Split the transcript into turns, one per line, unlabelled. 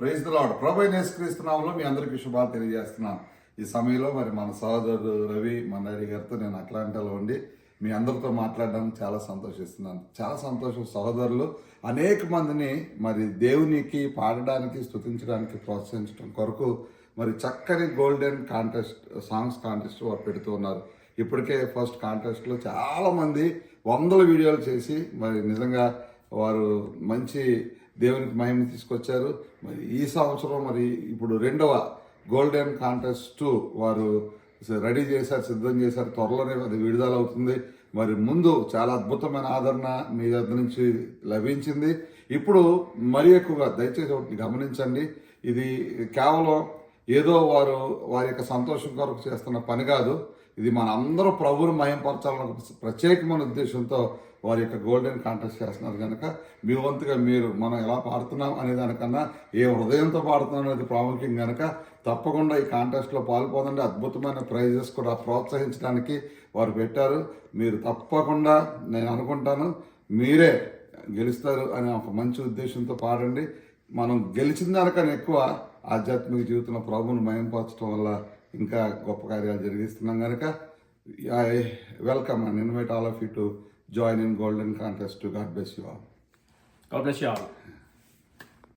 Praise the lord. ప్రభువైన యేసుక్రీస్తు నామములో మీ అందరికీ శుభాలు తెలియజేస్తున్నాను. ఈ సమయంలో మరి మన సహోదరుడు రవి మండారి గారితో నేను అట్లాంటాలో ఉండి మీ అందరితో మాట్లాడడానికి చాలా సంతోషిస్తున్నాను. చాలా సంతోషం. సహోదరులు అనేక మందిని మరి దేవునికి పాడడానికి, స్తుతించడానికి ప్రోత్సహించడం కొరకు మరి చక్కని గోల్డెన్ సాంగ్స్ కాంటెస్ట్ వారు పెడుతూ ఉన్నారు. ఇప్పటికే ఫస్ట్ కాంటెస్ట్లో చాలామంది వందల వీడియోలు చేసి మరి నిజంగా వారు మంచి దేవునికి మహిమ తీసుకొచ్చారు. మరి ఈ సంవత్సరం మరి ఇప్పుడు రెండవ గోల్డెన్ కాంటెస్ట్ వారు రెడీ చేశారు, సిద్ధం చేశారు. త్వరలోనే అది విడుదల అవుతుంది. మరి ముందు చాలా అద్భుతమైన ఆదరణ మీ దగ్గర నుంచి లభించింది. ఇప్పుడు మరి ఎక్కువగా దయచేసి ఒకటి గమనించండి, ఇది కేవలం ఏదో వారి యొక్క సంతోషం కొరకు చేస్తున్న పని కాదు. ఇది మన అందరూ ప్రభువును మహింపరచాలన్న ప్రత్యేకమైన ఉద్దేశంతో వారి యొక్క గోల్డెన్ కాంటెస్ట్ చేస్తున్నారు. కనుక మీ వంతుగా మీరు మనం ఎలా పాడుతున్నాం అనే దానికన్నా ఏ హృదయంతో పాడుతున్నాం అనేది ప్రాముఖ్యం. కనుక తప్పకుండా ఈ కాంటెస్ట్లో పాల్పొందండి. అద్భుతమైన ప్రైజెస్ కూడా ప్రోత్సహించడానికి వారు పెట్టారు. మీరు తప్పకుండా నేను అనుకుంటాను మీరే గెలుస్తారు అనే ఒక మంచి ఉద్దేశంతో పాడండి. మనం గెలిచిన దానికన్నా ఎక్కువ ఆధ్యాత్మిక జీవితంలో ప్రభువును మహింపరచడం వల్ల ఇంకా గొప్ప కార్యాలు జరిగిస్తున్నాం. కనుక I welcome and invite all of you to join in golden contest. To God bless you all.
God bless you all.